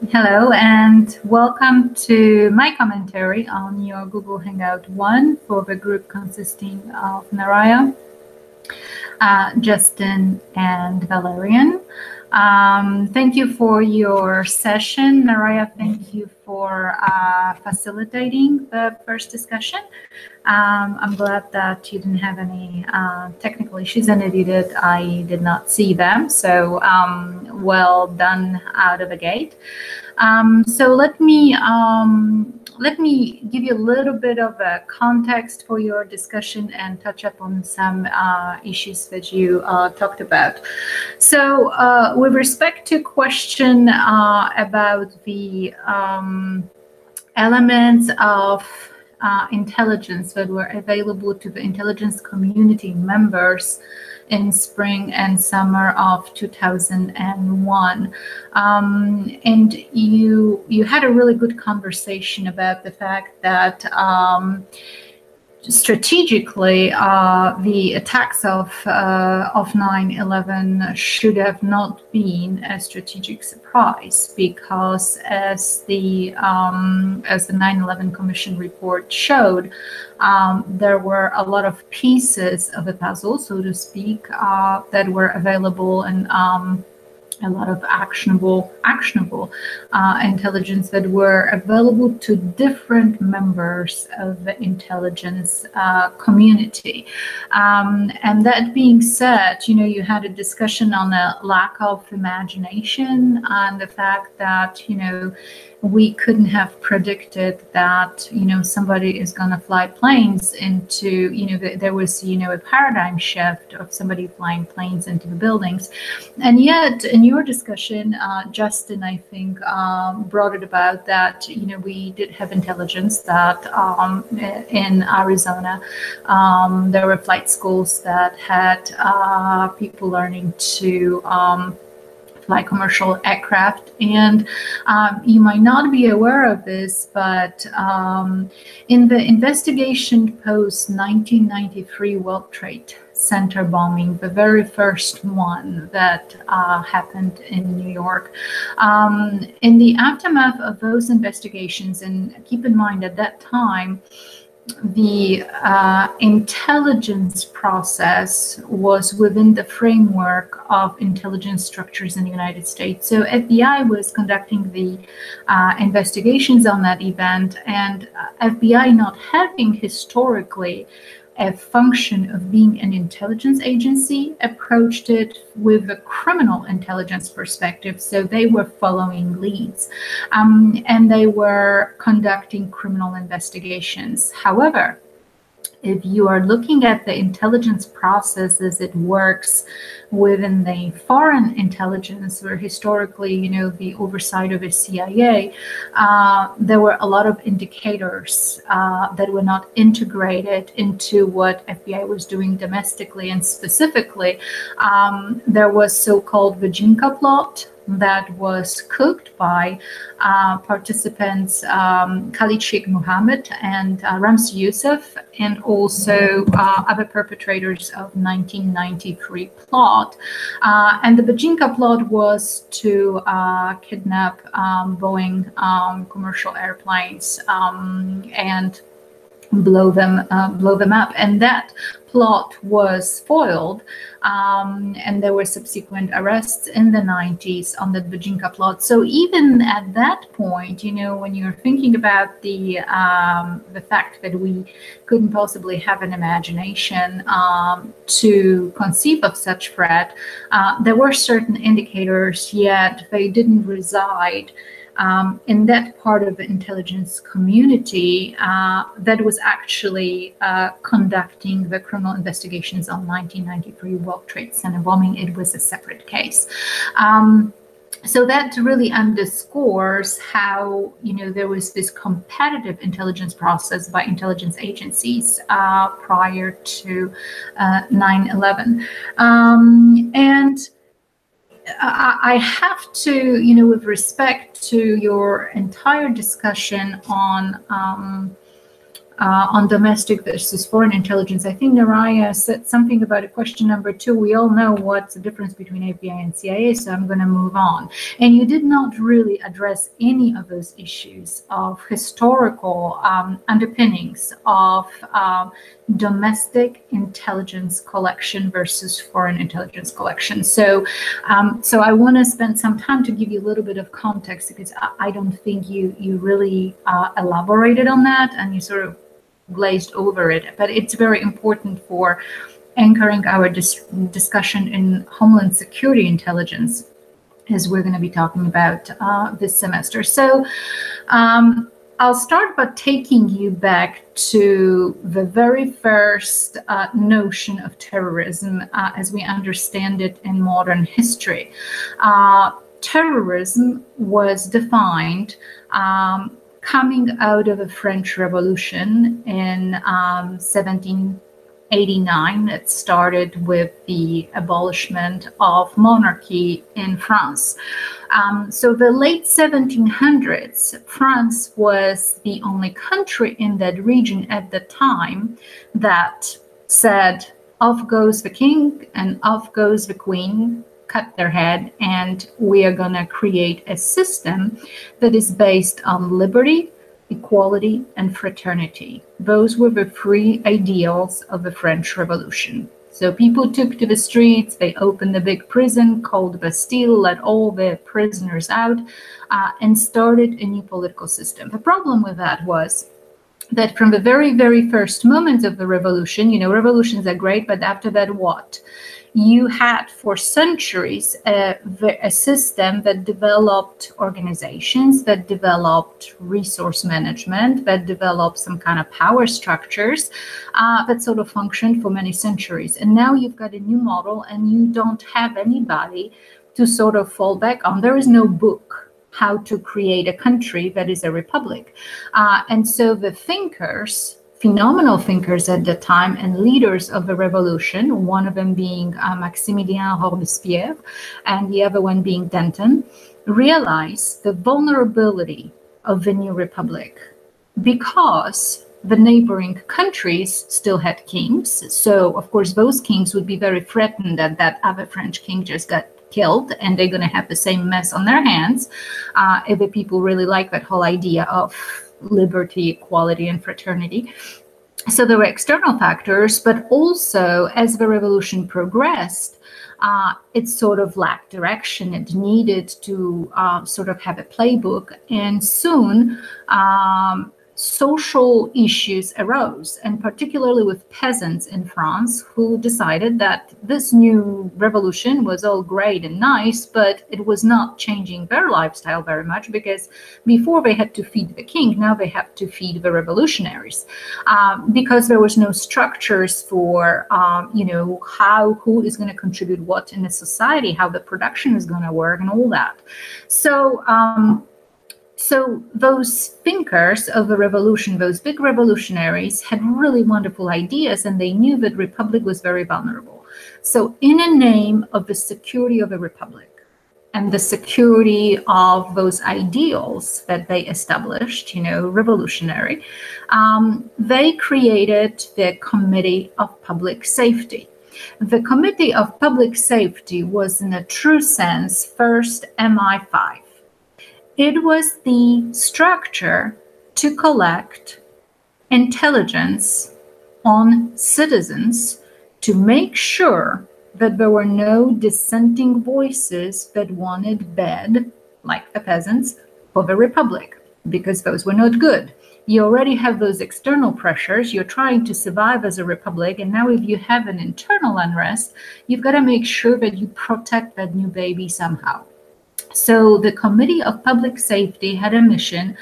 Hello and welcome to my commentary on your Google Hangout 1 for the group consisting of Nahrya, Justin, and Valerian. Thank you for your session, Nahrya. Thank you for facilitating the first discussion. I'm glad that you didn't have any technical issues, and if you did, I did not see them. So well done out of the gate. So let me give you a little bit of a context for your discussion and touch up on some issues that you talked about. So with respect to question about the elements of intelligence that were available to the intelligence community members in spring and summer of 2001. And you had a really good conversation about the fact that strategically, the attacks of 9/11 should have not been a strategic surprise, because as the 9/11 Commission report showed, there were a lot of pieces of the puzzle, so to speak, that were available, and a lot of actionable intelligence that were available to different members of the intelligence community. And that being said, you had a discussion on the lack of imagination and the fact that, we couldn't have predicted that, somebody is going to fly planes into, there was, a paradigm shift of somebody flying planes into the buildings. And yet, in your discussion, Justin, I think, brought it about that, we did have intelligence that in Arizona, there were flight schools that had people learning to fly commercial aircraft. And you might not be aware of this, but in the investigation post 1993 World Trade Center bombing, the very first one that happened in New York, in the aftermath of those investigations, and keep in mind at that time, the intelligence process was within the framework of intelligence structures in the United States. So FBI was conducting the investigations on that event, and FBI, not having historically a function of being an intelligence agency, approached it with a criminal intelligence perspective. So they were following leads, and they were conducting criminal investigations. However, if you are looking at the intelligence process as it works within the foreign intelligence, where historically, the oversight of the CIA, there were a lot of indicators that were not integrated into what FBI was doing domestically. And specifically, there was so-called Virginia plot that was cooked by participants Khalid Sheikh Mohammed and Ramzi Youssef, and also other perpetrators of 1993 plot. And the Virginia plot was to kidnap Boeing commercial airplanes and blow them up. And that plot was foiled, and there were subsequent arrests in the 90s on the Virginia plot. So even at that point, when you're thinking about the fact that we couldn't possibly have an imagination to conceive of such threat, there were certain indicators, yet they didn't reside in that part of the intelligence community that was actually conducting the criminal investigations on 1993 World Trade Center bombing. It was a separate case. So that really underscores how, there was this competitive intelligence process by intelligence agencies prior to 9/11. And I have to, with respect to your entire discussion on on domestic versus foreign intelligence. I think Nahrya said something about a question number 2. We all know what's the difference between FBI and CIA, so I'm going to move on. And you did not really address any of those issues of historical underpinnings of domestic intelligence collection versus foreign intelligence collection. So I want to spend some time to give you a little bit of context, because I don't think you really elaborated on that, and you sort of glazed over it. But it's very important for anchoring our discussion in Homeland Security intelligence, as we're going to be talking about this semester. So I'll start by taking you back to the very first notion of terrorism as we understand it in modern history. Terrorism was defined coming out of the French Revolution in 1789. It started with the abolishment of monarchy in France. So the late 1700s, France was the only country in that region at the time that said, off goes the king and off goes the queen, cut their head, and we are going to create a system that is based on liberty, equality, and fraternity. Those were the 3 ideals of the French Revolution. So people took to the streets, they opened the big prison called Bastille, let all the prisoners out, and started a new political system. The problem with that was that from the very, very first moments of the revolution, revolutions are great, but after that, what? You had for centuries a system that developed organizations, that developed resource management, that developed some kind of power structures that sort of functioned for many centuries. And now you've got a new model and you don't have anybody to sort of fall back on. There is no book how to create a country that is a republic. And so the thinkers, phenomenal thinkers at the time and leaders of the revolution, one of them being Maximilien Robespierre and the other one being Danton, realized the vulnerability of the new republic because the neighboring countries still had kings. So, of course, those kings would be very threatened that that other French king just got killed, and they're going to have the same mess on their hands if the people really like that whole idea of liberty, equality, and fraternity. So there were external factors, but also as the revolution progressed, it sort of lacked direction. It needed to sort of have a playbook, and soon social issues arose, and particularly with peasants in France who decided that this new revolution was all great and nice, but it was not changing their lifestyle very much, because before they had to feed the king, now they have to feed the revolutionaries, because there was no structures for, who is going to contribute what in a society, how the production is going to work and all that. So those thinkers of the revolution, those big revolutionaries, had really wonderful ideas, and they knew that republic was very vulnerable. So in the name of the security of a republic and the security of those ideals that they established, revolutionary, they created the Committee of Public Safety. The Committee of Public Safety was, in a true sense, first MI5. It was the structure to collect intelligence on citizens to make sure that there were no dissenting voices that wanted bad, like the peasants, for the republic, because those were not good. You already have those external pressures. You're trying to survive as a republic, and now if you have an internal unrest, you've got to make sure that you protect that new baby somehow. So the Committee of Public Safety had a mission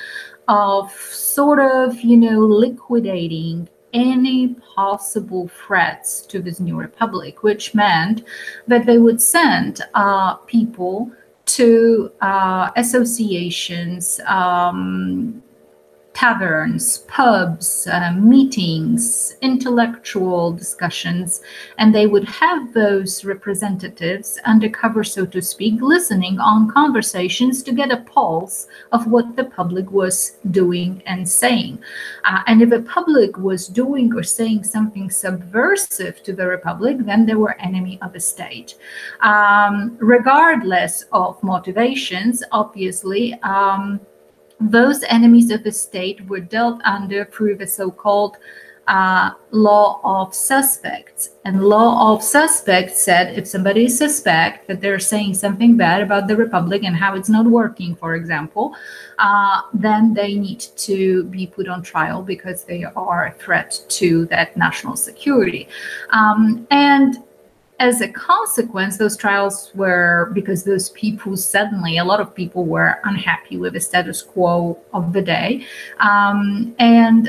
of sort of, liquidating any possible threats to this new republic, which meant that they would send people to associations, taverns, pubs, meetings, intellectual discussions, and they would have those representatives undercover, so to speak, listening on conversations to get a pulse of what the public was doing and saying. And if the public was doing or saying something subversive to the republic, then they were enemy of the state. Regardless of motivations, obviously, those enemies of the state were dealt under through the so-called law of suspects. And law of suspects said if somebody is suspect that they're saying something bad about the republic and how it's not working, for example, then they need to be put on trial because they are a threat to that national security. And as a consequence, those trials were because those people suddenly, a lot of people were unhappy with the status quo of the day. And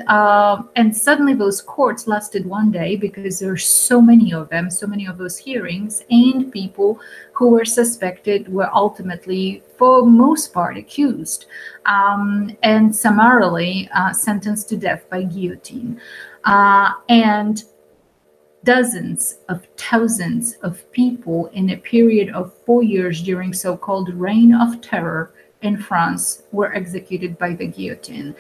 suddenly those courts lasted one day because there are so many of them, so many of those hearings, and people who were suspected were ultimately, for most part, accused and summarily sentenced to death by guillotine. And dozens of thousands of people in a period of 4 years during so-called reign of terror in France were executed by the guillotine.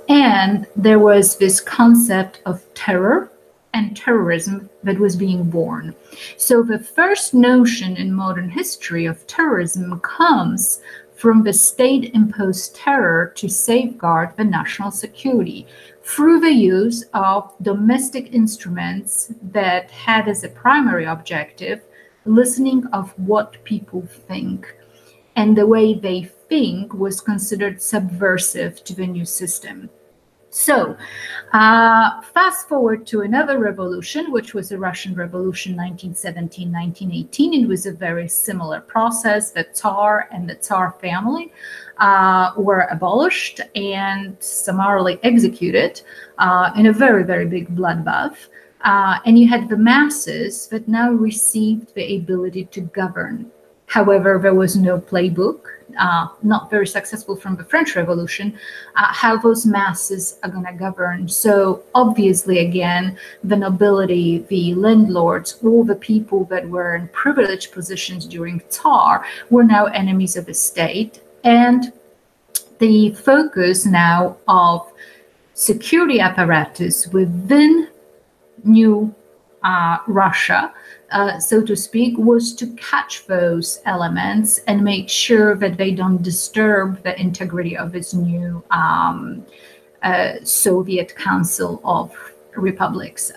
And there was this concept of terror and terrorism that was being born. So the first notion in modern history of terrorism comes from the state-imposed terror to safeguard the national security through the use of domestic instruments that had as a primary objective listening of what people think. And the way they think was considered subversive to the new system. So fast forward to another revolution, which was the Russian Revolution 1917-1918. It was a very similar process. The Tsar and the Tsar family were abolished and summarily executed in a very, very big bloodbath. And you had the masses that now received the ability to govern. However, there was no playbook, not very successful from the French Revolution, how those masses are going to govern. So obviously, again, the nobility, the landlords, all the people that were in privileged positions during Tsar were now enemies of the state. And the focus now of security apparatus within new Russia, so to speak, was to catch those elements and make sure that they don't disturb the integrity of this new Soviet Council of Republics,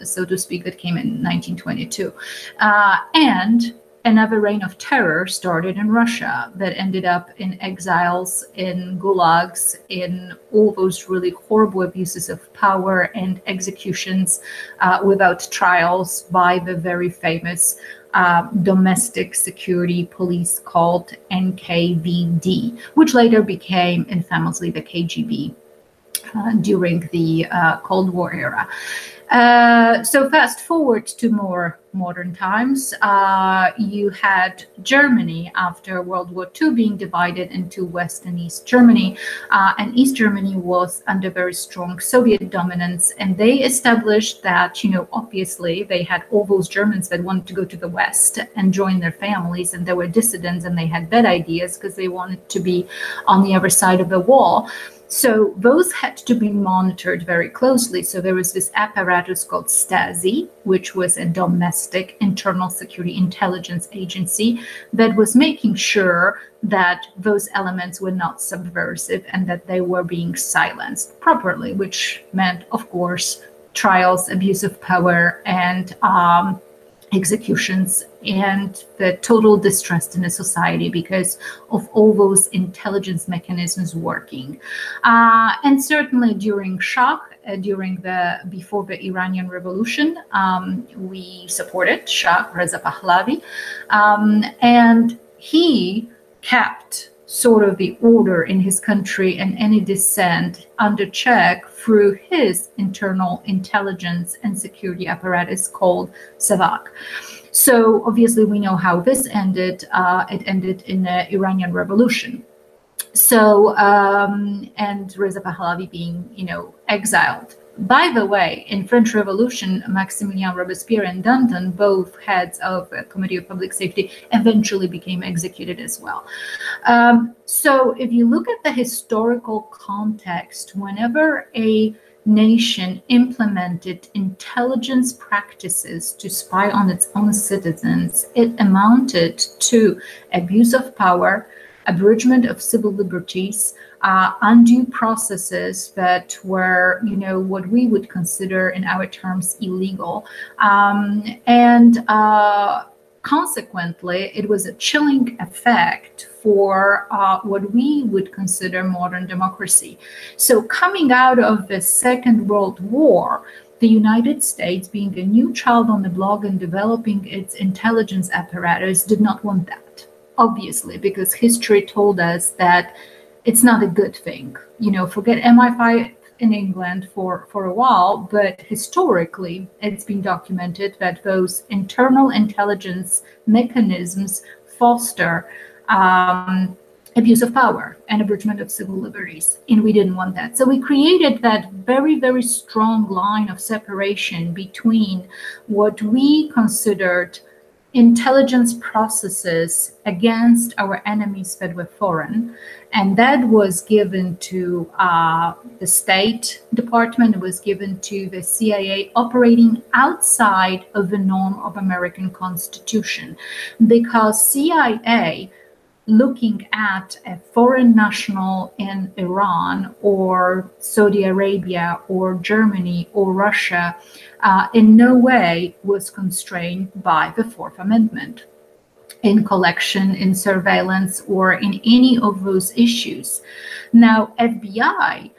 so to speak, that came in 1922. And another reign of terror started in Russia that ended up in exiles, in gulags, in all those really horrible abuses of power and executions without trials by the very famous domestic security police called NKVD, which later became infamously the KGB during the Cold War era. So fast forward to more modern times, you had Germany after World War II being divided into West and East Germany, and East Germany was under very strong Soviet dominance, and they established that, you know, obviously they had all those Germans that wanted to go to the West and join their families, and they were dissidents and they had bad ideas because they wanted to be on the other side of the wall. So those had to be monitored very closely. So there was this apparatus called Stasi, which was a domestic internal security intelligence agency that was making sure that those elements were not subversive and that they were being silenced properly, which meant, of course, trials, abuse of power, and executions, and the total distrust in the society because of all those intelligence mechanisms working. And certainly during Shah, before the Iranian Revolution, we supported Shah Reza Pahlavi, and he kept sort of the order in his country and any dissent under check through his internal intelligence and security apparatus called Savak. So obviously we know how this ended. It ended in the Iranian Revolution. So, and Reza Pahlavi being, exiled. By the way, in French Revolution, Maximilien Robespierre and Danton, both heads of the Committee of Public Safety, eventually became executed as well. So if you look at the historical context, whenever a nation implemented intelligence practices to spy on its own citizens, it amounted to abuse of power, abridgment of civil liberties, undue processes that were, what we would consider in our terms illegal, and consequently, it was a chilling effect for what we would consider modern democracy. So coming out of the Second World War, the United States, being a new child on the block and developing its intelligence apparatus, did not want that, obviously, because history told us that it's not a good thing. Forget MI5 in England for a while, but historically it's been documented that those internal intelligence mechanisms foster abuse of power and abridgment of civil liberties, and we didn't want that. So we created that very, very strong line of separation between what we considered intelligence processes against our enemies that were foreign, and that was given to the State Department, it was given to the CIA, operating outside of the norm of American Constitution, because CIA, looking at a foreign national in Iran or Saudi Arabia or Germany or Russia, in no way was constrained by the Fourth Amendment in collection, in surveillance, or in any of those issues. Now, FBI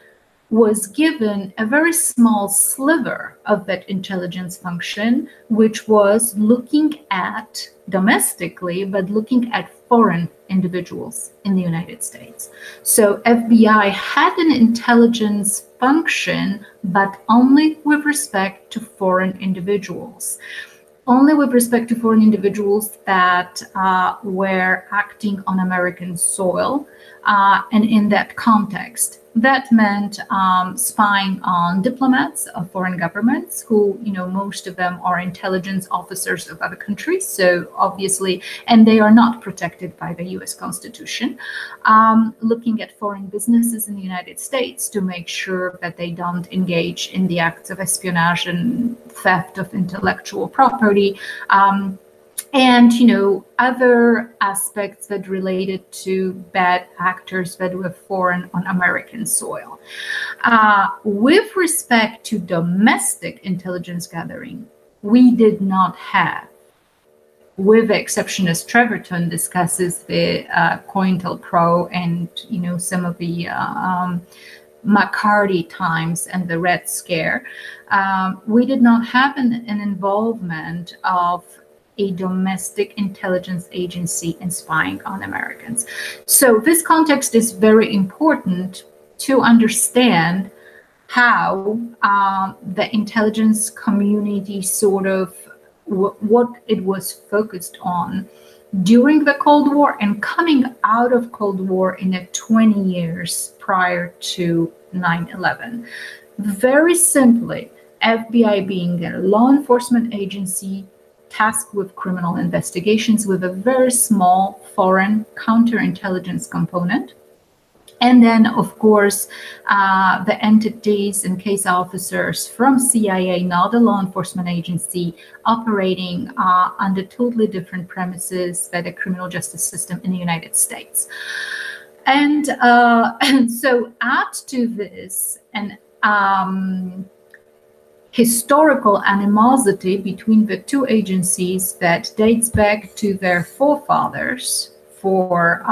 was given a very small sliver of that intelligence function, which was looking at domestically, but looking at foreign individuals in the United States. So FBI had an intelligence function, but only with respect to foreign individuals. Only with respect to foreign individuals that were acting on American soil, and in that context. That meant spying on diplomats of foreign governments who, most of them are intelligence officers of other countries. So obviously, and they are not protected by the US Constitution. Looking at foreign businesses in the United States to make sure that they don't engage in the acts of espionage and theft of intellectual property. And, other aspects that related to bad actors that were foreign on American soil. With respect to domestic intelligence gathering, we did not have, with the exception as Treverton discusses the COINTELPRO and, some of the McCarthy times and the Red Scare, we did not have an involvement of a domestic intelligence agency in spying on Americans. So this context is very important to understand how the intelligence community sort of what it was focused on during the Cold War and coming out of Cold War in the 20 years prior to 9/11. Very simply, FBI being a law enforcement agency tasked with criminal investigations with a very small foreign counterintelligence component. And then, of course, the entities and case officers from CIA, not a law enforcement agency, operating under totally different premises than the criminal justice system in the United States. And so add to this an historical animosity between the two agencies that dates back to their forefathers for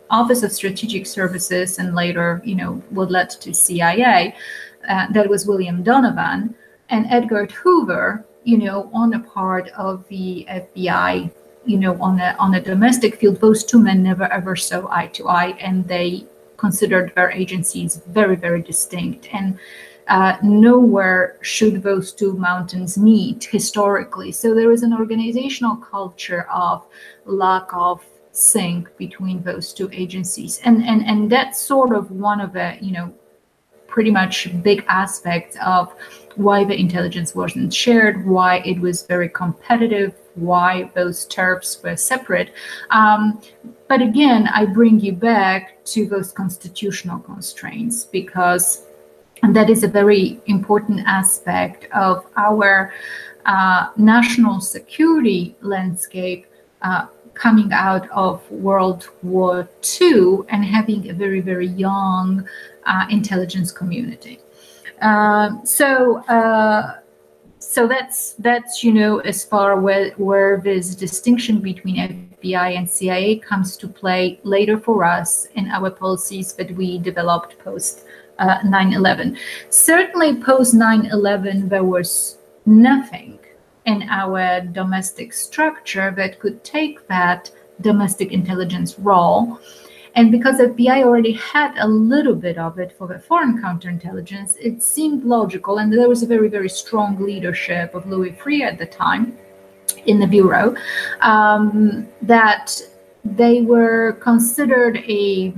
Office of Strategic Services and later, what led to CIA. That was William Donovan and Edgar Hoover, on a part of the FBI, on a domestic field. Those two men never ever saw eye to eye, and they considered their agencies very, very distinct. And nowhere should those two mountains meet historically. So there is an organizational culture of lack of sync between those two agencies. And that's sort of one of the, pretty much big aspects of why the intelligence wasn't shared, why it was very competitive, why those turfs were separate. But again, I bring you back to those constitutional constraints, because that is a very important aspect of our national security landscape coming out of World War II and having a very, very young intelligence community. So that's as far where this distinction between FBI and CIA comes to play later for us in our policies that we developed post 9/11. Certainly post 9/11, there was nothing in our domestic structure that could take that domestic intelligence role. And because FBI already had a little bit of it for the foreign counterintelligence, it seemed logical. And there was a very, very strong leadership of Louis Freeh at the time in the Bureau, that they were considered a,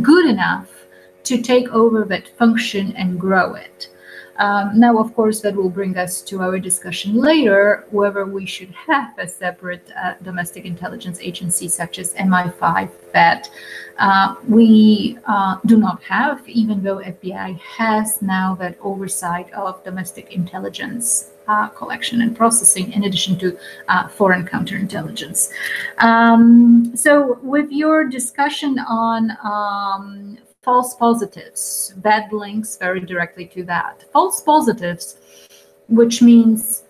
good enough to take over that function and grow it. Now, of course, that will bring us to our discussion later, whether we should have a separate domestic intelligence agency such as MI5 that we do not have, even though FBI has now that oversight of domestic intelligence collection and processing, in addition to foreign counterintelligence. So with your discussion on false positives, that links very directly to that. False positives, which means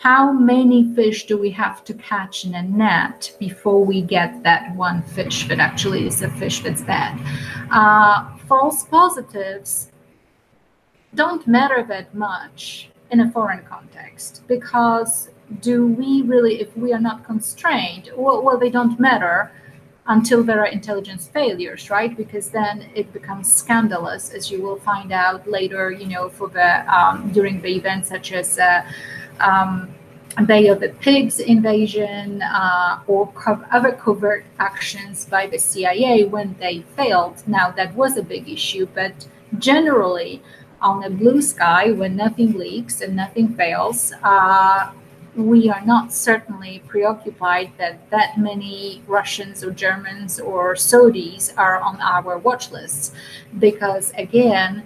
how many fish do we have to catch in a net before we get that one fish that actually is a fish that's bad. False positives don't matter that much in a foreign context, because do we really, if we are not constrained, well, they don't matter until there are intelligence failures, right? Because then it becomes scandalous, as you will find out later, for the during the events such as Bay of the Pigs invasion or other covert actions by the CIA when they failed. Now, that was a big issue, but generally on a blue sky, when nothing leaks and nothing fails, we are not certainly preoccupied that many Russians or Germans or Saudis are on our watch lists, because again,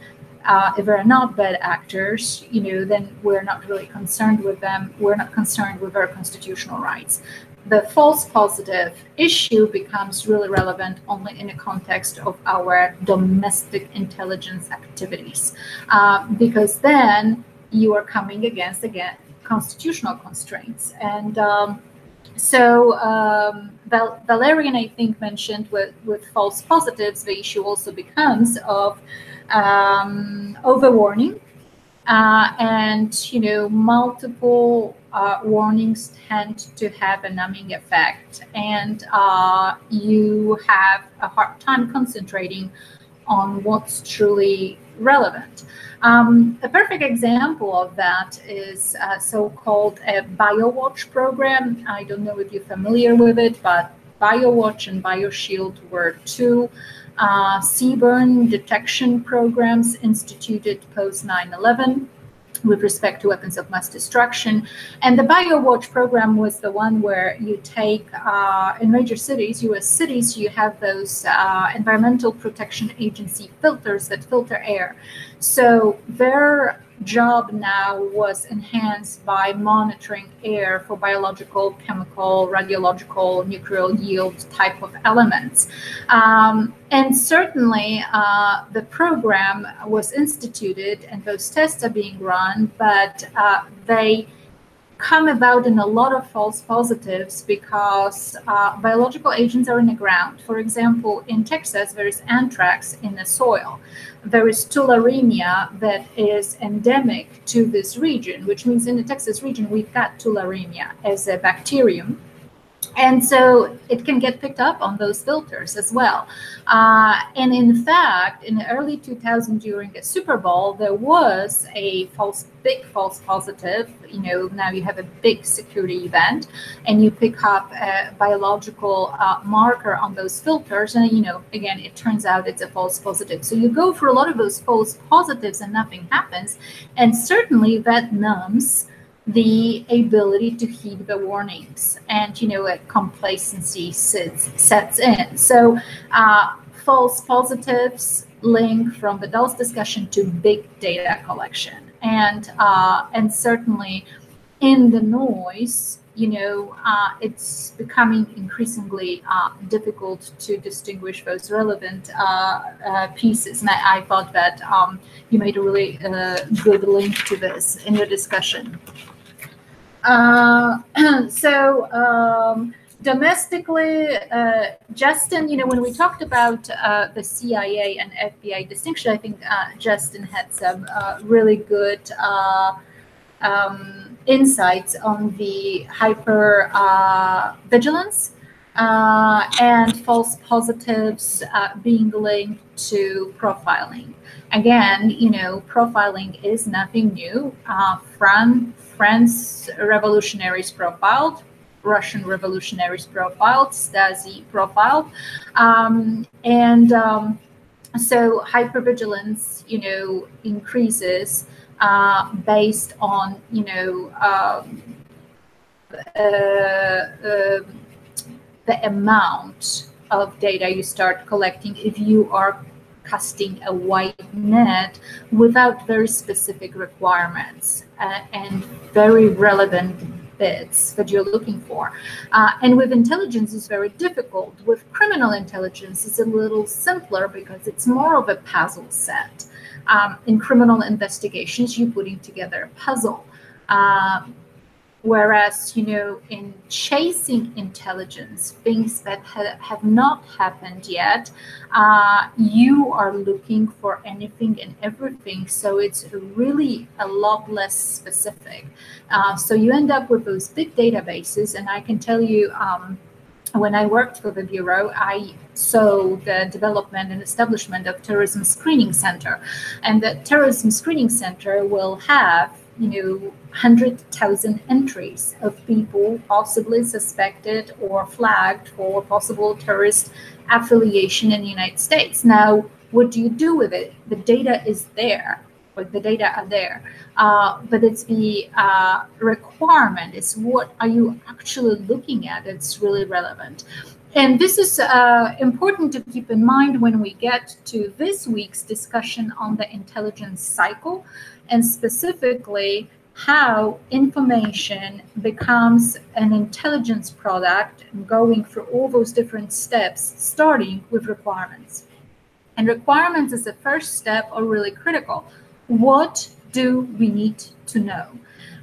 if they're not bad actors, then we're not really concerned with them. We're not concerned with our constitutional rights. The false positive issue becomes really relevant only in the context of our domestic intelligence activities, because then you are coming against, again, constitutional constraints. And Valerian, I think, mentioned with false positives, the issue also becomes of overwarning, and multiple warnings tend to have a numbing effect, and you have a hard time concentrating on what's truly relevant. A perfect example of that is so-called a BioWatch program. I don't know if you're familiar with it, but BioWatch and BioShield were two CBRN detection programs instituted post 9/11 with respect to weapons of mass destruction. And the BioWatch program was the one where you take, in major cities, US cities, you have those Environmental Protection Agency filters that filter air. So their job now was enhanced by monitoring air for biological, chemical, radiological, nuclear yield type of elements. And certainly the program was instituted and those tests are being run, but they come about in a lot of false positives because biological agents are in the ground. For example, in Texas, there is anthrax in the soil. There is tularemia that is endemic to this region, which means in the Texas region, we've got tularemia as a bacterium. And so it can get picked up on those filters as well. And in fact, in the early 2000s during the Super Bowl, there was a big false positive. You know, now you have a big security event and you pick up a biological marker on those filters. And, you know, again, it turns out it's a false positive. So you go through a lot of those false positives and nothing happens. And certainly that numbs the ability to heed the warnings, and you know, a complacency sets in. So false positives link from the DOS discussion to big data collection, and certainly in the noise, you know, it's becoming increasingly difficult to distinguish those relevant pieces. And I thought that you made a really good link to this in your discussion. Domestically, Justin, you know, when we talked about the CIA and FBI distinction, I think Justin had some really good insights on the hyper vigilance and false positives being linked to profiling. Again, you know, profiling is nothing new. France revolutionaries profiled, Russian revolutionaries profiled, Stasi profiled, so hypervigilance, you know, increases based on, you know, the amount of data you start collecting if you are casting a wide net without very specific requirements and very relevant bits that you're looking for. And with intelligence, it's very difficult. With criminal intelligence, it's a little simpler because it's more of a puzzle set. In criminal investigations, you're putting together a puzzle. Whereas, you know, in chasing intelligence, things that have not happened yet, you are looking for anything and everything. So it's really a lot less specific. So you end up with those big databases. And I can tell you, when I worked for the Bureau, I saw the development and establishment of Terrorism Screening Center. And the Terrorism Screening Center will have, you know, 100,000 entries of people possibly suspected or flagged for possible terrorist affiliation in the United States. Now, what do you do with it? The data is there, or the data are there, but it's the requirement. It's what are you actually looking at that's really relevant. And this is important to keep in mind when we get to this week's discussion on the intelligence cycle, and specifically how information becomes an intelligence product, going through all those different steps, starting with requirements. And requirements as the first step are really critical. What do we need to know?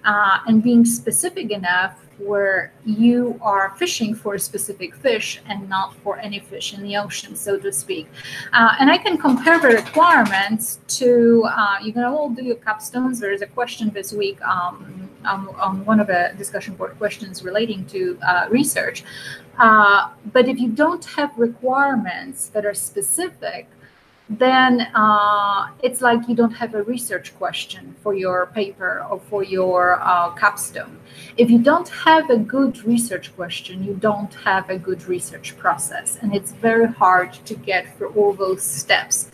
And being specific enough where you are fishing for a specific fish and not for any fish in the ocean, so to speak. And I can compare the requirements to, you can all do your capstones. There is a question this week on one of the discussion board questions relating to research. But if you don't have requirements that are specific, then it's like you don't have a research question for your paper or for your capstone. If you don't have a good research question, you don't have a good research process. And it's very hard to get through all those steps.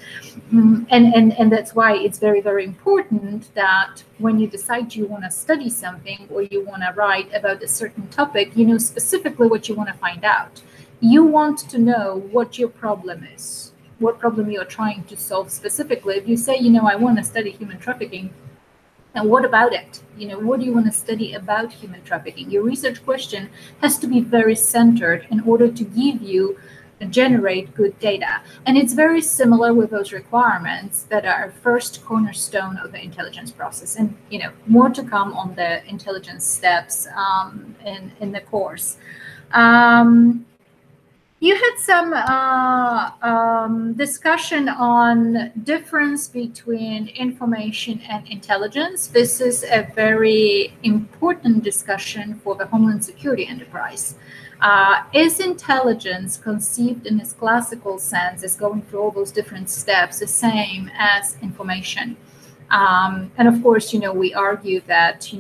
And that's why it's very, very important that when you decide you want to study something or you want to write about a certain topic, you know specifically what you want to find out. You want to know what your problem is, what problem you're trying to solve specifically. If you say, you know, I want to study human trafficking, and what about it? You know, what do you want to study about human trafficking? Your research question has to be very centered in order to give you, generate good data. And it's very similar with those requirements that are first cornerstone of the intelligence process. And, you know, more to come on the intelligence steps in the course. You had some discussion on difference between information and intelligence. This is a very important discussion for the Homeland Security enterprise. Is intelligence conceived in its classical sense as going through all those different steps the same as information? And of course, we argue that,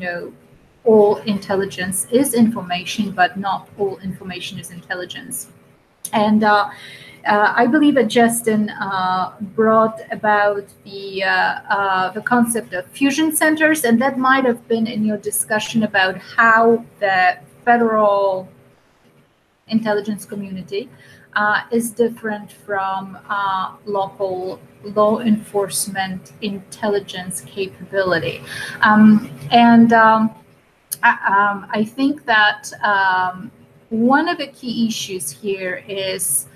all intelligence is information, but not all information is intelligence. And I believe that Justin brought about the concept of fusion centers, and that might have been in your discussion about how the federal intelligence community is different from local law enforcement intelligence capability. I think that one of the key issues here is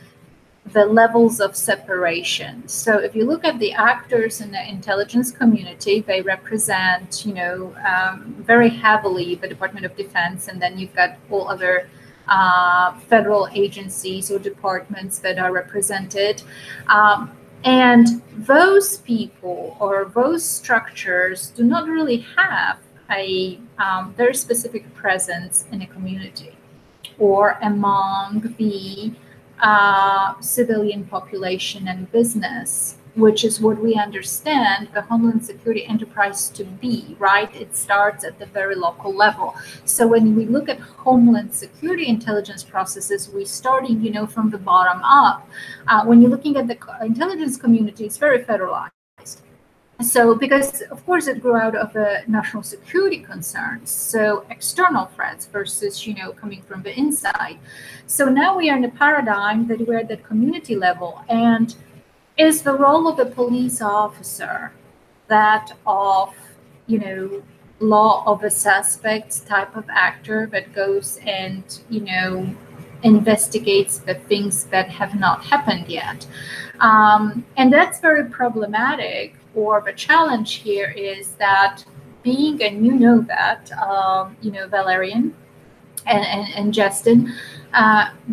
the levels of separation. So if you look at the actors in the intelligence community, they represent, very heavily the Department of Defense, and then you've got all other federal agencies or departments that are represented. And those people or those structures do not really have a very specific presence in a community or among the civilian population and business, which is what we understand the Homeland Security enterprise to be, right? It starts at the very local level. So when we look at Homeland Security intelligence processes, we're starting, from the bottom up. When you're looking at the intelligence community, it's very federalized. So because, of course, it grew out of the national security concerns, so external threats versus, coming from the inside. So now we are in a paradigm that we're at that community level, and is the role of a police officer that of, law of a suspect type of actor that goes and, investigates the things that have not happened yet. And that's very problematic. Or the challenge here is that being, and that, Valerian and Justin,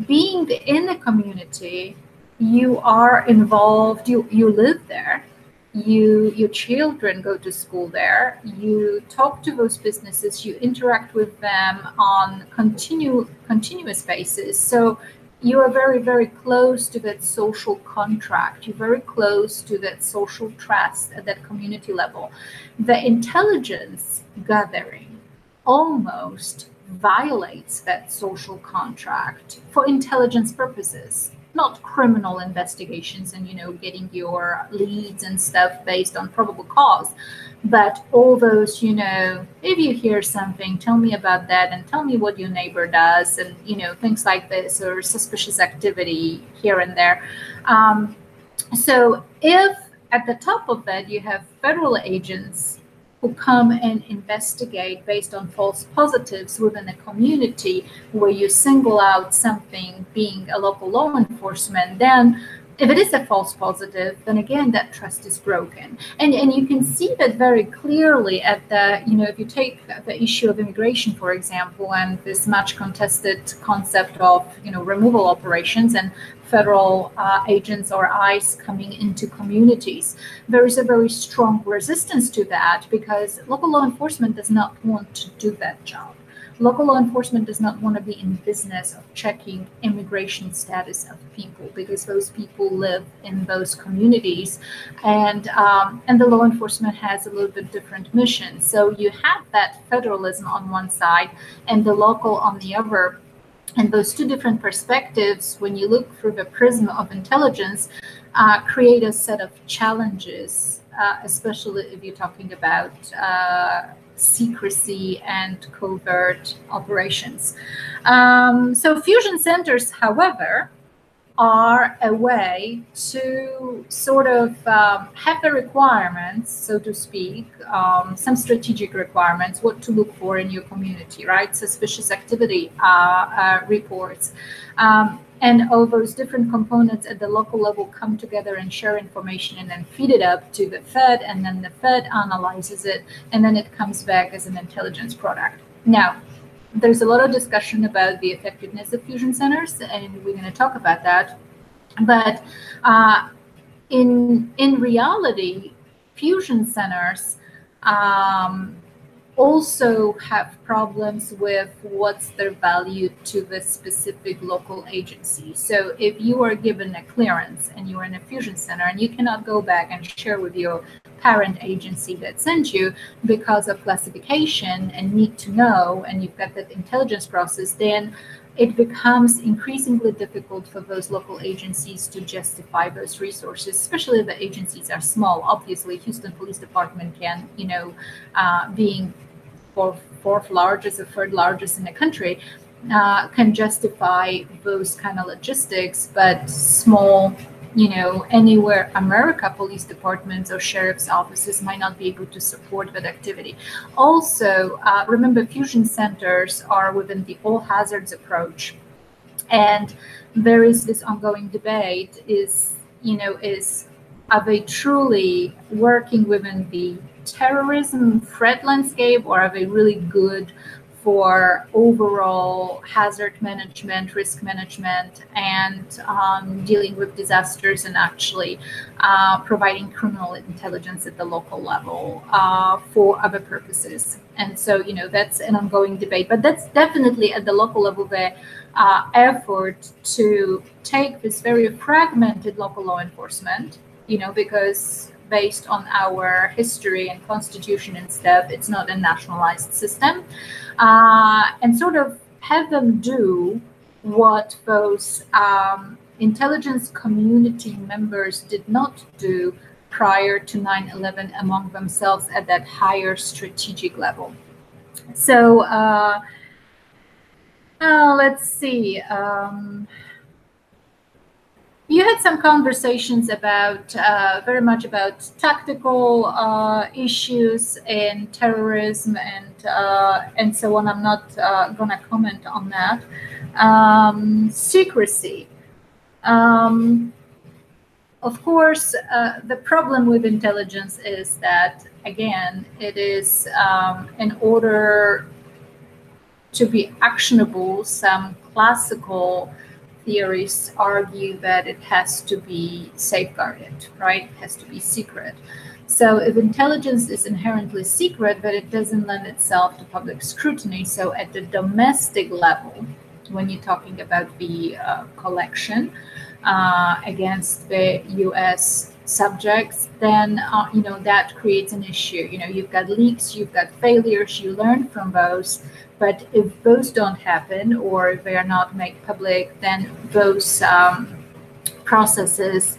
being in the community, you are involved, you live there, your children go to school there, you talk to those businesses, you interact with them on continuous basis. So you are very, very close to that social contract. You're very close to that social trust at that community level. The intelligence gathering almost violates that social contract for intelligence purposes, not criminal investigations and, getting your leads and stuff based on probable cause. But all those, if you hear something, tell me about that and tell me what your neighbor does and, things like this, or suspicious activity here and there. So if at the top of that you have federal agents who come and investigate based on false positives within a community where you single out something being a local law enforcement, then if it is a false positive, then again, that trust is broken. And you can see that very clearly at the, if you take the issue of immigration, for example, and this much contested concept of, removal operations and federal agents or ICE coming into communities, there is a very strong resistance to that because local law enforcement does not want to do that job. Local law enforcement does not want to be in business of checking immigration status of people because those people live in those communities, and the law enforcement has a little bit different mission. So you have that federalism on one side and the local on the other. And those two different perspectives, when you look through the prism of intelligence, create a set of challenges, especially if you're talking about secrecy and covert operations. So fusion centers, however, are a way to sort of have the requirements, so to speak, some strategic requirements, what to look for in your community, right? Suspicious activity reports. And all those different components at the local level come together and share information and then feed it up to the Fed, and then the Fed analyzes it, and then it comes back as an intelligence product. Now, there's a lot of discussion about the effectiveness of fusion centers, and we're going to talk about that. But in reality, fusion centers also have problems with what's their value to the specific local agency. So if you are given a clearance and you're in a fusion center and you cannot go back and share with your parent agency that sent you because of classification and need to know, and you've got that intelligence process, then it becomes increasingly difficult for those local agencies to justify those resources, especially if the agencies are small. Obviously, Houston Police Department can, being fourth largest or third largest in the country, can justify those kind of logistics, but small, anywhere America police departments or sheriff's offices might not be able to support that activity. Also, remember, fusion centers are within the all hazards approach, and there is this ongoing debate: are they truly working within the terrorism threat landscape, or are they really good for overall hazard management, risk management, and dealing with disasters, and actually providing criminal intelligence at the local level for other purposes? And so, that's an ongoing debate, but that's definitely at the local level the effort to take this very fragmented local law enforcement, because based on our history and constitution and stuff, it's not a nationalized system, and sort of have them do what those intelligence community members did not do prior to 9/11 among themselves at that higher strategic level. So let's see. You had some conversations about very much about tactical issues and terrorism and so on. I'm not going to comment on that. Secrecy. Of course, the problem with intelligence is that, again, it is in order to be actionable, some classical theories argue that it has to be safeguarded, right? It has to be secret. So if intelligence is inherently secret, but it doesn't lend itself to public scrutiny, so at the domestic level, when you're talking about the collection against the U.S. subjects, then that creates an issue. You've got leaks, you've got failures, you learn from those. But if those don't happen, or if they are not made public, then those processes,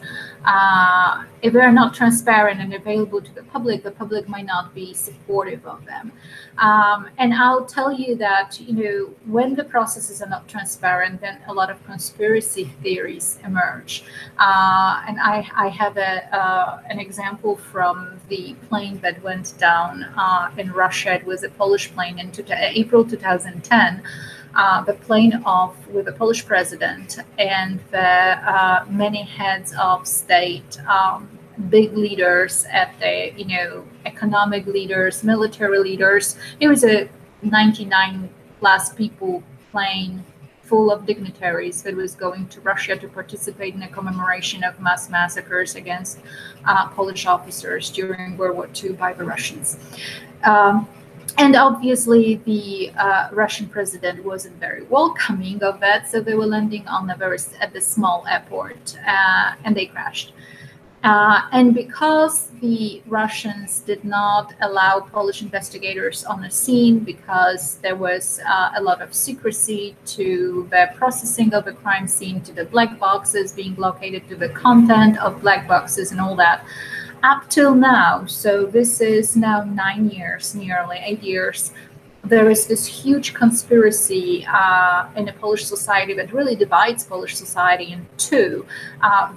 if they are not transparent and available to the public might not be supportive of them. And I'll tell you that, when the processes are not transparent, then a lot of conspiracy theories emerge. And I have an example from the plane that went down in Russia. It was a Polish plane in April 2010. The plane off with the Polish president and the many heads of state, big leaders at the, economic leaders, military leaders. It was a 99 plus people plane full of dignitaries that was going to Russia to participate in a commemoration of mass massacres against Polish officers during World War II by the Russians. And obviously, the Russian president wasn't very welcoming of that, so they were landing on at the small airport, and they crashed. And because the Russians did not allow Polish investigators on the scene, because there was a lot of secrecy to the processing of the crime scene, to the black boxes being located, to the content of black boxes and all that, up till now, so this is now 9 years, nearly 8 years, there is this huge conspiracy in the Polish society that really divides Polish society in two.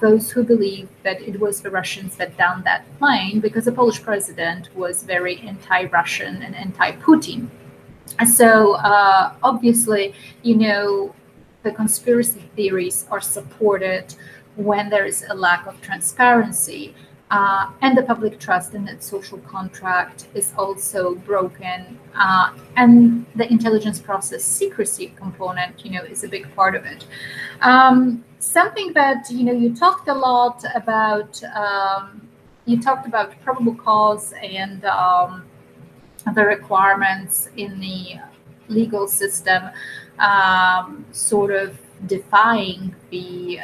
Those who believe that it was the Russians that downed that plane because the Polish president was very anti-Russian and anti-Putin. So obviously, the conspiracy theories are supported when there is a lack of transparency. And the public trust in its social contract is also broken. And the intelligence process secrecy component, is a big part of it. Something that, you talked a lot about, you talked about probable cause and the requirements in the legal system, sort of defying the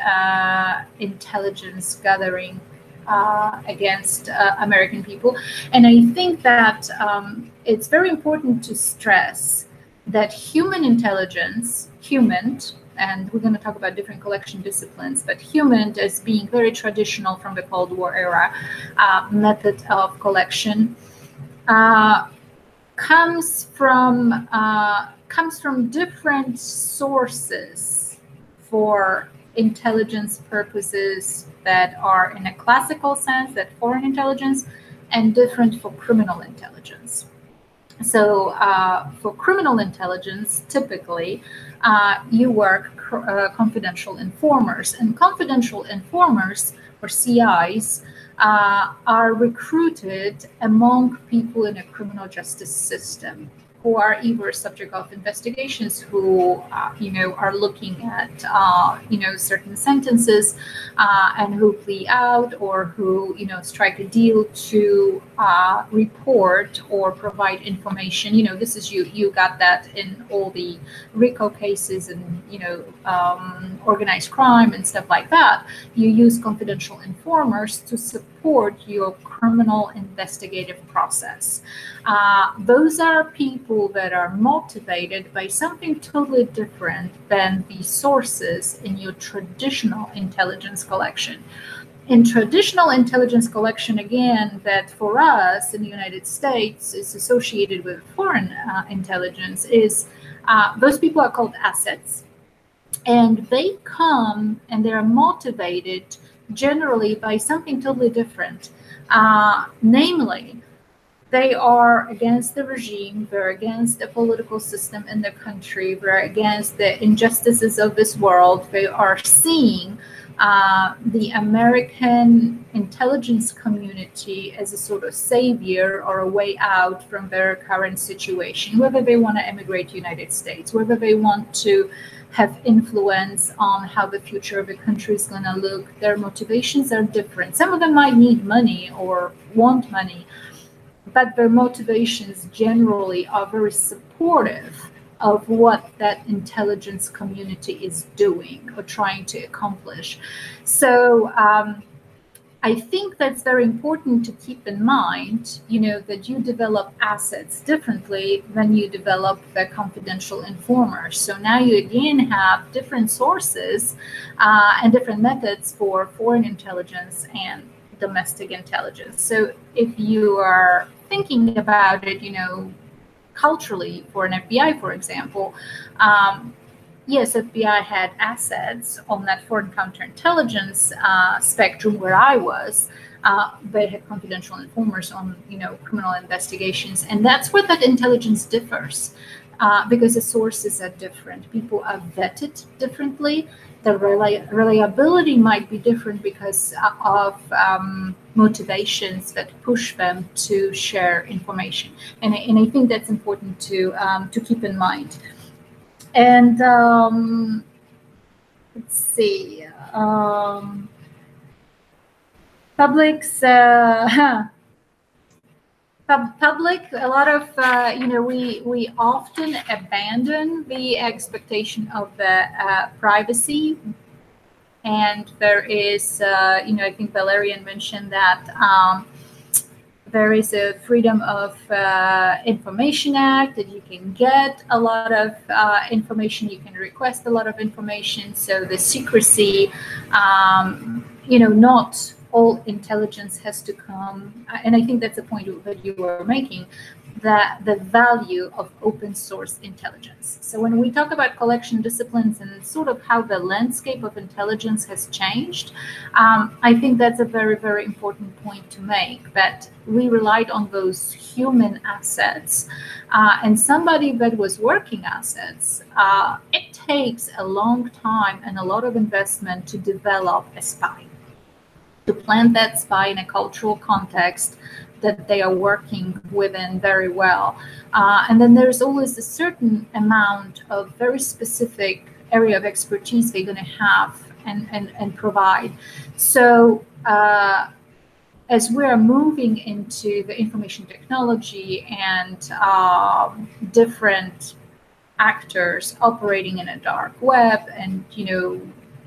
intelligence gathering against American people. And I think that it's very important to stress that human intelligence, and we're going to talk about different collection disciplines, but human as being very traditional from the Cold War era method of collection, comes from different sources for intelligence purposes that are in a classical sense, that foreign intelligence, and different for criminal intelligence. So for criminal intelligence, typically, you work confidential informers, and confidential informers, or CIs, are recruited among people in a criminal justice system who are either subject of investigations, who are looking at certain sentences and who plea out, or who strike a deal to report or provide information. This is you got that in all the RICO cases and organized crime and stuff like that. You use confidential informers to support your criminal investigative process. Those are people that are motivated by something totally different than the sources in your traditional intelligence collection. In traditional intelligence collection, again, that for us in the United States is associated with foreign intelligence, is those people are called assets. And they come and they are motivated generally by something totally different. Namely, they are against the regime, they're against the political system in the country, they're against the injustices of this world. They are seeing the American intelligence community as a sort of savior or a way out from their current situation, whether they want to emigrate to the United States, whether they want to have influence on how the future of the country is going to look. Their motivations are different. Some of them might need money or want money, but their motivations generally are very supportive of what that intelligence community is doing or trying to accomplish. So I think that's very important to keep in mind, that you develop assets differently than you develop the confidential informers. So now you again have different sources and different methods for foreign intelligence and domestic intelligence. So if you are thinking about it, culturally, for an FBI, for example, yes, FBI had assets on that foreign counterintelligence spectrum where I was. They had confidential informers on, criminal investigations, and that's where that intelligence differs, because the sources are different. People are vetted differently. The reliability might be different because of motivations that push them to share information, and I think that's important to keep in mind. And let's see, public's public, a lot of we often abandon the expectation of the privacy, and there is I think Valerian mentioned that there is a Freedom of Information Act, that you can get a lot of information, you can request a lot of information. So the secrecy, not all intelligence has to come, and I think that's a point that you were making, that the value of open source intelligence. So when we talk about collection disciplines and sort of how the landscape of intelligence has changed, I think that's a very, very important point to make, that we relied on those human assets, and somebody that was working assets, it takes a long time and a lot of investment to develop a spy, to plant that spy in a cultural context that they are working within very well. And then there's always a certain amount of very specific area of expertise they're going to have and provide. So as we're moving into the information technology and different actors operating in a dark web, and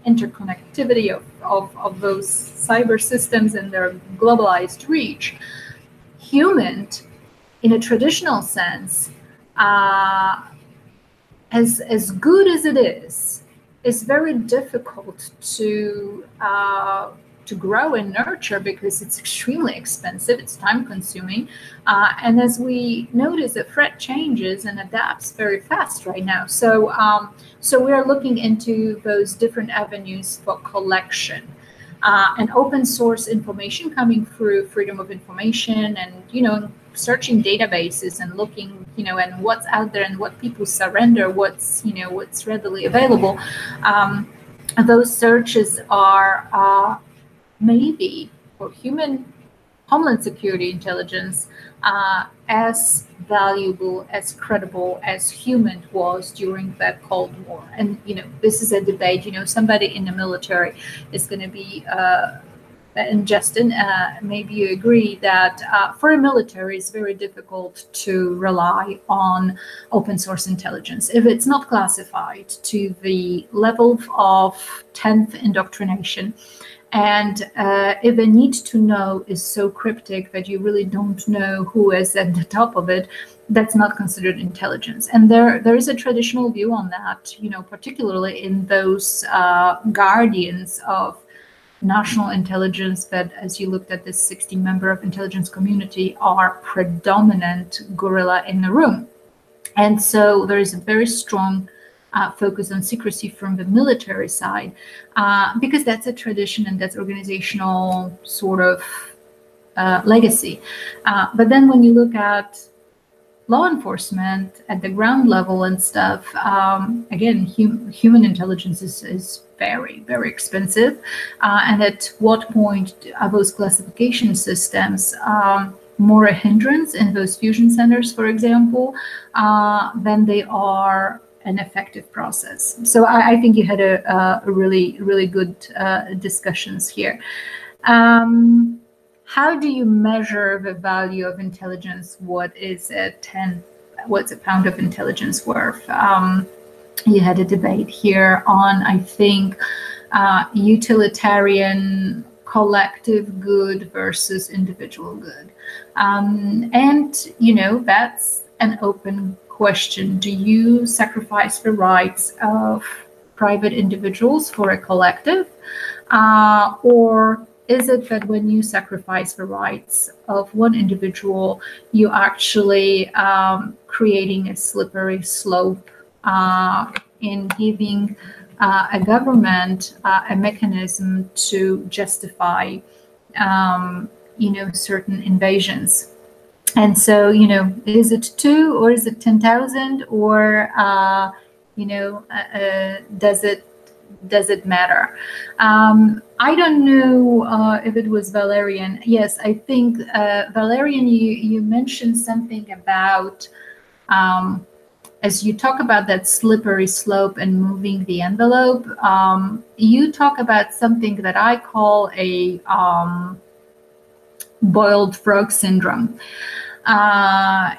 interconnectivity of those cyber systems and their globalized reach, human, in a traditional sense, as good as it is, it's very difficult to grow and nurture because it's extremely expensive, it's time consuming, and as we notice, the threat changes and adapts very fast right now. So we are looking into those different avenues for collection. And open source information coming through freedom of information, and searching databases and looking and what's out there and what people surrender, what's readily available. Those searches are maybe for human homeland security intelligence as valuable, as credible as human was during that Cold War. And this is a debate. Somebody in the military is going to be and Justin, maybe you agree that for a military, it's very difficult to rely on open source intelligence if it's not classified to the level of 10th indoctrination. And if the need to know is so cryptic that you really don't know who is at the top of it, that's not considered intelligence. And there is a traditional view on that, particularly in those guardians of national intelligence that, as you looked at this 60-member of intelligence community, are predominant gorilla in the room. And so there is a very strong focus on secrecy from the military side, because that's a tradition and that's organizational sort of legacy. But then when you look at law enforcement at the ground level and stuff, again, human intelligence is very, very expensive. And at what point are those classification systems more a hindrance in those fusion centers, for example, than they are an effective process? So I think you had a really, really good discussions here. How do you measure the value of intelligence? What's a pound of intelligence worth? You had a debate here on, I think, utilitarian collective good versus individual good. And, that's an open question. Do you sacrifice the rights of private individuals for a collective? Or is it that when you sacrifice the rights of one individual, you actually creating a slippery slope in giving a government a mechanism to justify, certain invasions? And so, is it 2 or is it 10,000, or does it matter? I don't know if it was Valerian. Yes, I think Valerian, you mentioned something about, as you talk about that slippery slope and moving the envelope, you talk about something that I call a boiled frog syndrome.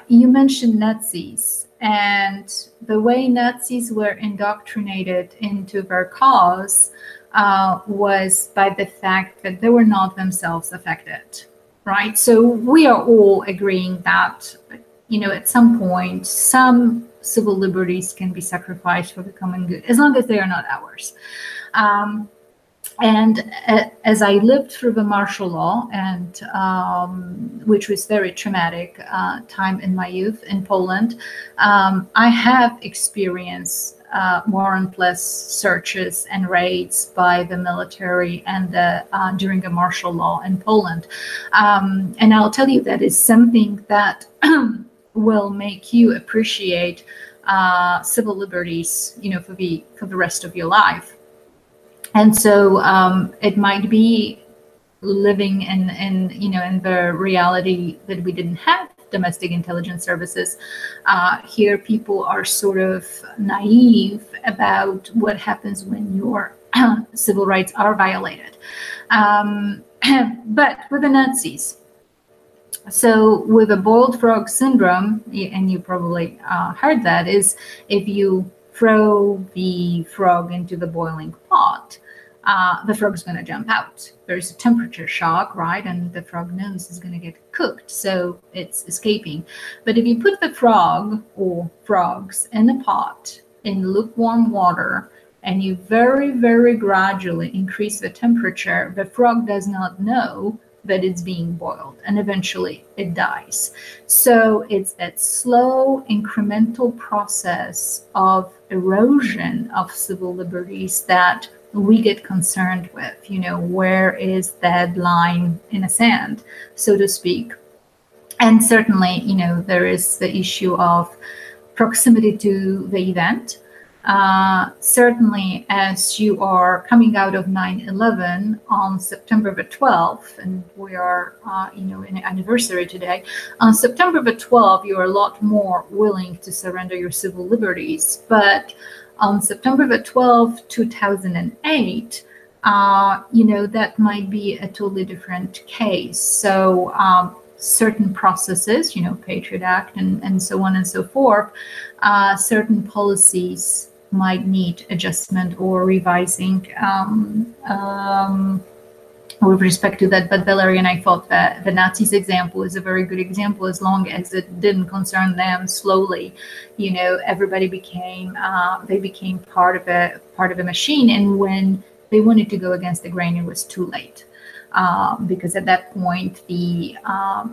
You mentioned Nazis, and the way Nazis were indoctrinated into their cause was by the fact that they were not themselves affected, right? So we are all agreeing that, at some point, some civil liberties can be sacrificed for the common good, as long as they are not ours. And as I lived through the martial law, and which was very traumatic time in my youth in Poland, I have experienced warrantless searches and raids by the military and during the martial law in Poland. And I'll tell you, that is something that will make you appreciate civil liberties, for the rest of your life. And so it might be living in the reality that we didn't have domestic intelligence services. Here, people are sort of naive about what happens when your civil rights are violated. But with the Nazis, so with the boiled frog syndrome, and you probably heard that, is if you throw the frog into the boiling pot, the frog's going to jump out. There's a temperature shock, right? And the frog knows it's going to get cooked, so it's escaping. But if you put the frog or frogs in a pot in lukewarm water, and you very, very gradually increase the temperature, the frog does not know that it's being boiled, and eventually it dies. So it's that slow incremental process of erosion of civil liberties that we get concerned with. You know, where is that line in the sand, so to speak? And certainly, you know, there is the issue of proximity to the event. Certainly, as you are coming out of 9/11 on September the 12th, and we are, you know, in an anniversary today, on September the 12th, you are a lot more willing to surrender your civil liberties. But on September the 12th, 2008, you know, that might be a totally different case. So certain processes, you know, Patriot Act and so on and so forth, certain policies might need adjustment or revising with respect to that. But Valerie and I thought that the Nazis example is a very good example, as long as it didn't concern them. Slowly, you know, everybody became they became part of a machine, and when they wanted to go against the grain, it was too late. Because at that point, the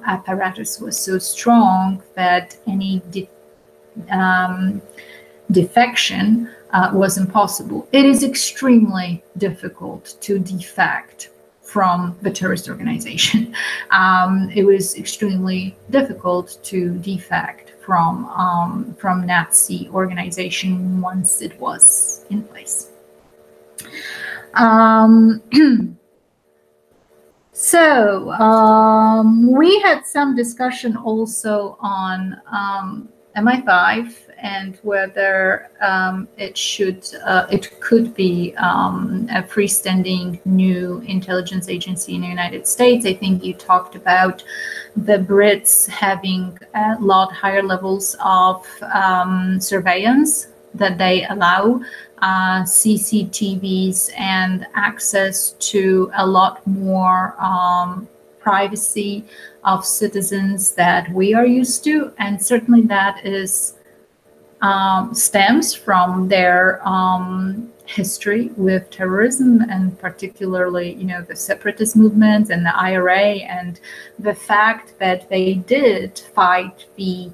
apparatus was so strong that any defection was impossible. It is extremely difficult to defect from the terrorist organization. It was extremely difficult to defect from Nazi organization once it was in place. So we had some discussion also on MI5 and whether it could be a freestanding new intelligence agency in the United States. I think you talked about the Brits having a lot higher levels of surveillance that they allow, CCTVs, and access to a lot more privacy of citizens that we are used to. And certainly that is stems from their history with terrorism, and particularly, you know, the separatist movements and the IRA, and the fact that they did fight the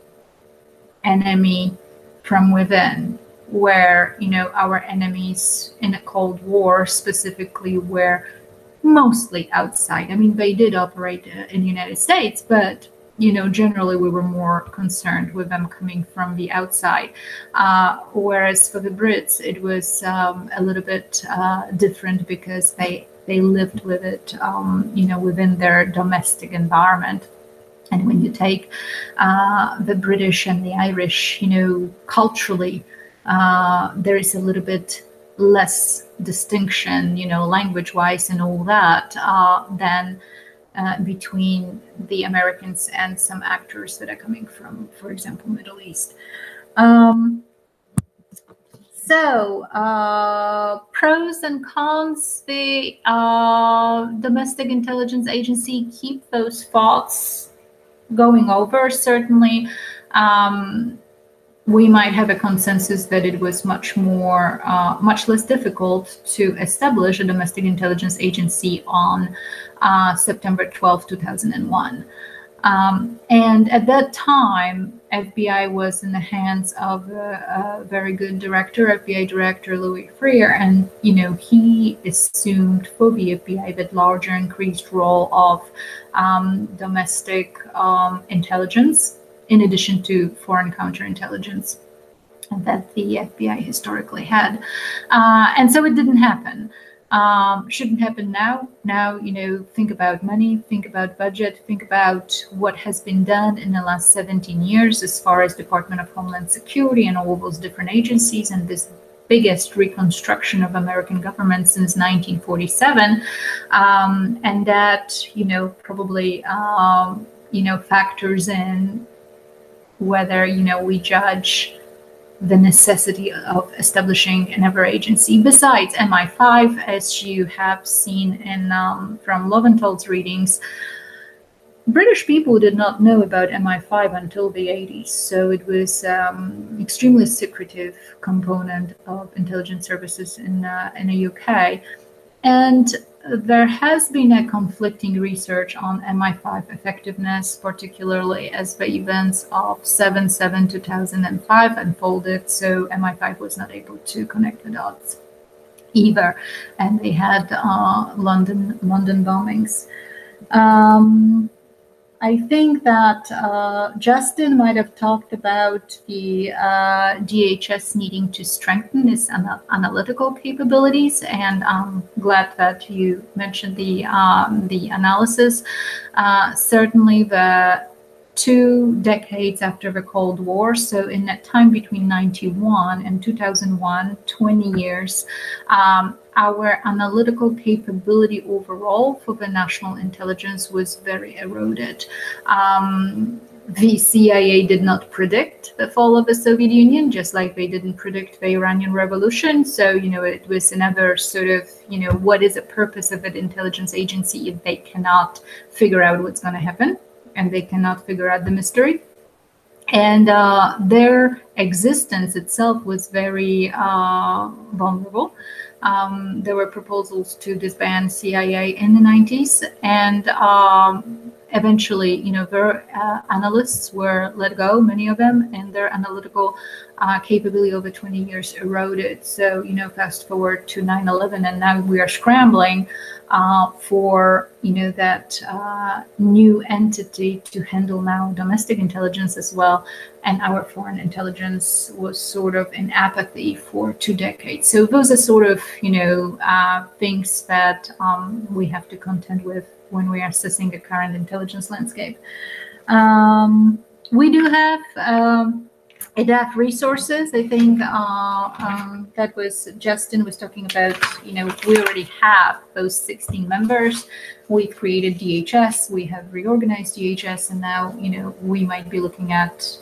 enemy from within, where, you know, our enemies in a Cold War specifically were mostly outside. I mean, they did operate in the United States, but, you know, generally we were more concerned with them coming from the outside. Whereas for the Brits, it was a little bit different, because they lived with it, you know, within their domestic environment. And when you take the British and the Irish, you know, culturally, there is a little bit less distinction, you know, language-wise and all that, than between the Americans and some actors that are coming from, for example, Middle East. So pros and cons, the domestic intelligence agency, keep those thoughts going over. Certainly, we might have a consensus that it was much less difficult to establish a domestic intelligence agency on September 12, 2001. And at that time, FBI was in the hands of a very good director, FBI Director Louis Freer, and, you know, he assumed for the FBI that larger increased role of domestic intelligence, in addition to foreign counterintelligence that the FBI historically had. And so it didn't happen. Shouldn't happen now. Now, you know, think about money, think about budget, think about what has been done in the last 17 years as far as Department of Homeland Security and all those different agencies, and this biggest reconstruction of American government since 1947, and that, probably, factors in whether, we judge the necessity of establishing another agency besides MI5, as you have seen in from Loventhal's readings. British people did not know about MI5 until the 80s, so it was extremely secretive component of intelligence services in the UK. And there has been a conflicting research on MI5 effectiveness, particularly as the events of 7/7/2005 unfolded. So MI5 was not able to connect the dots either, and they had London bombings. I think that Justin might have talked about the DHS needing to strengthen its analytical capabilities, and I'm glad that you mentioned the analysis. Certainly, the 2 decades after the Cold War, so in that time between 91 and 2001, 20 years, our analytical capability overall for the national intelligence was very eroded. The CIA did not predict the fall of the Soviet Union, just like they didn't predict the Iranian Revolution. So, it was another sort of, what is the purpose of an intelligence agency if they cannot figure out what's going to happen and they cannot figure out the mystery? And their existence itself was very vulnerable. There were proposals to disband CIA in the 90s, and eventually, their analysts were let go, many of them, and their analytical capability over 20 years eroded. So, fast forward to 9/11, and now we are scrambling for, that new entity to handle now domestic intelligence as well. And our foreign intelligence was sort of in apathy for 2 decades. So those are sort of, things that we have to contend with when we are assessing the current intelligence landscape. We do have enough resources. I think that was Justin was talking about, we already have those 16 members. We've created DHS, we have reorganized DHS, and now, we might be looking at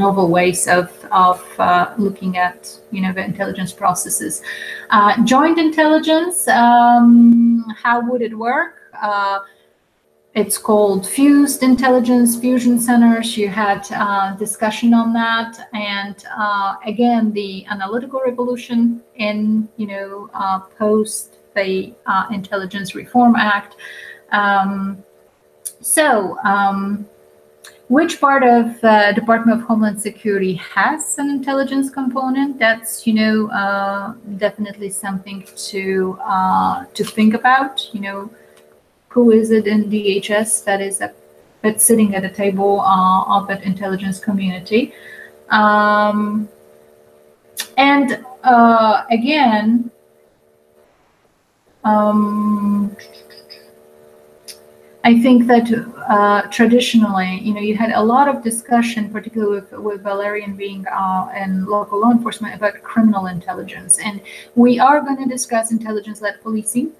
novel ways of looking at, the intelligence processes. Joint intelligence, how would it work? It's called fused intelligence, fusion centers. You had discussion on that. And again, the analytical revolution in, post the Intelligence Reform Act. Which part of Department of Homeland Security has an intelligence component? That's, definitely something to think about. Who is it in DHS that is that's sitting at the table of that intelligence community? Again, I think that traditionally, you had a lot of discussion, particularly with Valerian being in local law enforcement, about criminal intelligence. And we are going to discuss intelligence-led policing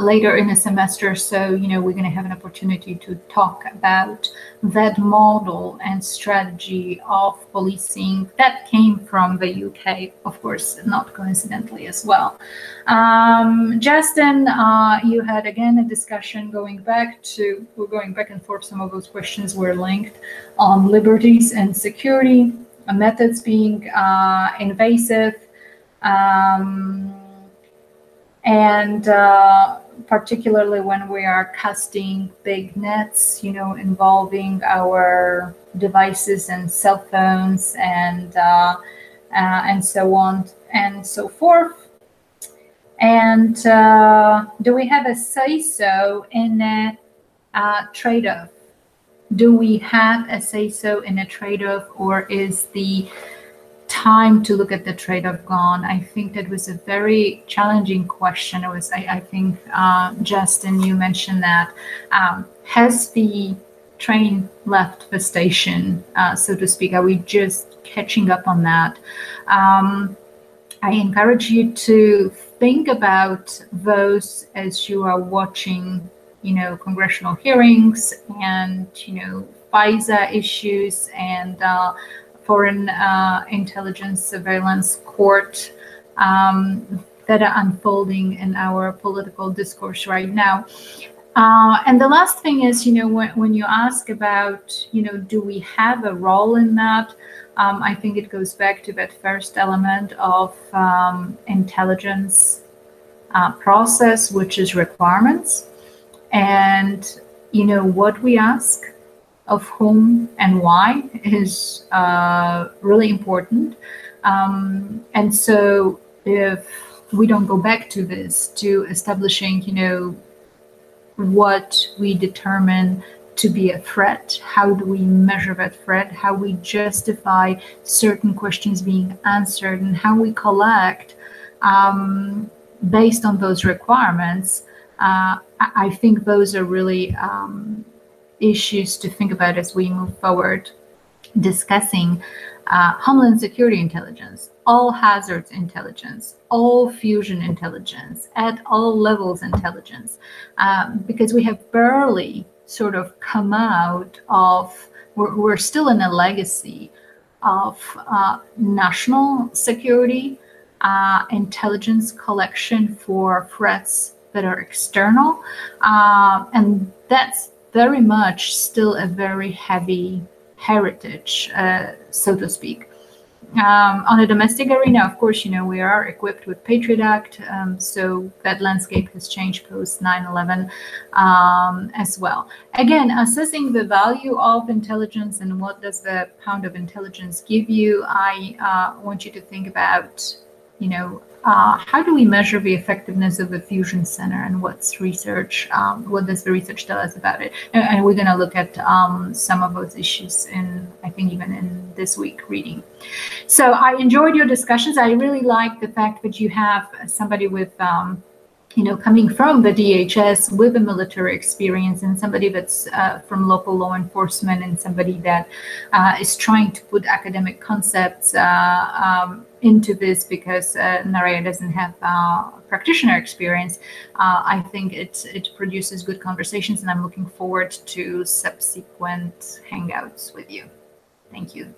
later in the semester. So, we're going to have an opportunity to talk about that model and strategy of policing that came from the UK, of course, not coincidentally as well. Justin, you had again a discussion we're going back and forth. Some of those questions were linked on liberties and security, methods being invasive, and particularly when we are casting big nets, involving our devices and cell phones and so on and so forth. And do we have a say-so in a trade-off? Do we have a say-so in a trade-off, or is the time to look at the trade-off gone? I think that was a very challenging question. It was, I think, Justin, you mentioned that. Has the train left the station, so to speak? Are we just catching up on that? I encourage you to think about those as you are watching, congressional hearings and, FISA issues and foreign intelligence surveillance court that are unfolding in our political discourse right now. And the last thing is, when you ask about, do we have a role in that? I think it goes back to that first element of intelligence process, which is requirements. And, what we ask of whom and why is really important. And so if we don't go back to this, to establishing, what we determine to be a threat, how do we measure that threat, how we justify certain questions being answered, and how we collect based on those requirements, I think those are really issues to think about as we move forward discussing Homeland Security intelligence, all hazards intelligence, all fusion intelligence, at all levels intelligence, because we have barely sort of come out of, we're still in a legacy of national security intelligence collection for threats that are external, and that's very much still a very heavy heritage, so to speak. On a domestic arena, of course, we are equipped with Patriot Act, so that landscape has changed post 9/11 as well. Again, assessing the value of intelligence and what does the pound of intelligence give you, I want you to think about, how do we measure the effectiveness of the fusion center, and what's research? What does the research tell us about it? And we're going to look at some of those issues in, I think, even in this week reading. So I enjoyed your discussions. I really like the fact that you have somebody with, coming from the DHS with a military experience, and somebody that's from local law enforcement, and somebody that is trying to put academic concepts into this, because Nahrya doesn't have practitioner experience. I think it produces good conversations, and I'm looking forward to subsequent hangouts with you. Thank you.